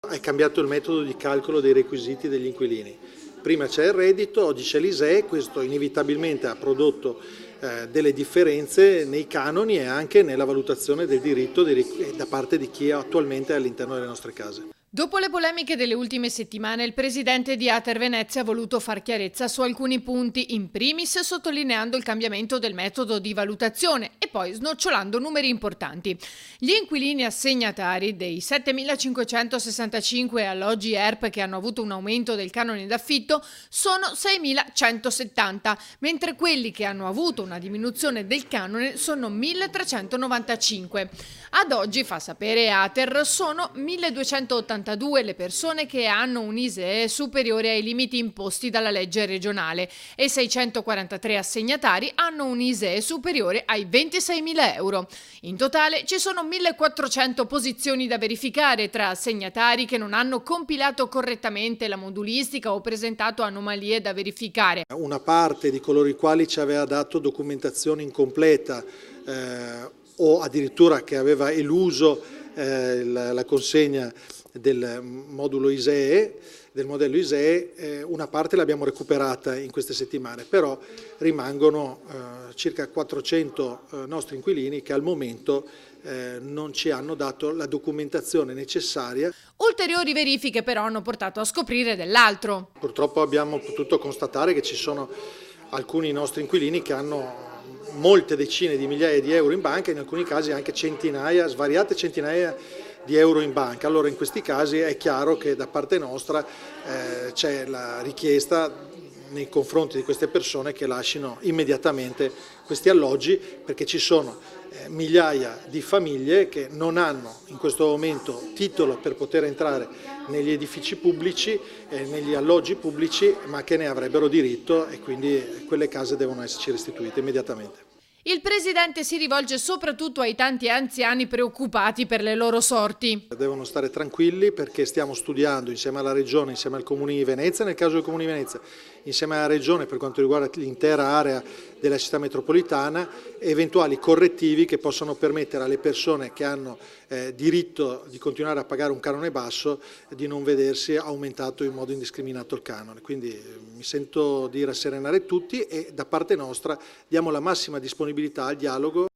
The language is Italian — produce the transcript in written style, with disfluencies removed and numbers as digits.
È cambiato il metodo di calcolo dei requisiti degli inquilini. Prima c'è il reddito, oggi c'è l'ISEE, questo inevitabilmente ha prodotto delle differenze nei canoni e anche nella valutazione del diritto da parte di chi attualmente è all'interno delle nostre case. Dopo le polemiche delle ultime settimane, il presidente di Ater Venezia ha voluto far chiarezza su alcuni punti, in primis sottolineando il cambiamento del metodo di valutazione e poi snocciolando numeri importanti. Gli inquilini assegnatari dei 7.565 alloggi ERP che hanno avuto un aumento del canone d'affitto sono 6.170, mentre quelli che hanno avuto una diminuzione del canone sono 1.395. Ad oggi, fa sapere Ater, sono 1.282 le persone che hanno un ISEE superiore ai limiti imposti dalla legge regionale e 643 assegnatari hanno un ISEE superiore ai 26.000 euro. In totale ci sono 1.400 posizioni da verificare tra assegnatari che non hanno compilato correttamente la modulistica o presentato anomalie da verificare. Una parte di coloro i quali ci aveva dato documentazione incompleta o addirittura che aveva eluso la consegna del modello ISEE, una parte l'abbiamo recuperata in queste settimane, però rimangono circa 400 nostri inquilini che al momento non ci hanno dato la documentazione necessaria. Ulteriori verifiche però hanno portato a scoprire dell'altro. Purtroppo abbiamo potuto constatare che ci sono alcuni nostri inquilini che hanno molte decine di migliaia di euro in banca, in alcuni casi anche svariate centinaia di euro in banca. Allora in questi casi è chiaro che da parte nostra c'è la richiesta nei confronti di queste persone che lasciano immediatamente questi alloggi, perché ci sono migliaia di famiglie che non hanno in questo momento titolo per poter entrare negli edifici pubblici, negli alloggi pubblici, ma che ne avrebbero diritto e quindi quelle case devono esserci restituite immediatamente. Il presidente si rivolge soprattutto ai tanti anziani preoccupati per le loro sorti. Devono stare tranquilli perché stiamo studiando insieme alla Regione, insieme al Comune di Venezia, nel caso del Comune di Venezia, insieme alla Regione per quanto riguarda l'intera area della città metropolitana, eventuali correttivi che possano permettere alle persone che hanno diritto di continuare a pagare un canone basso di non vedersi aumentato in modo indiscriminato il canone. Quindi mi sento di rasserenare tutti e da parte nostra diamo la massima disponibilità al dialogo.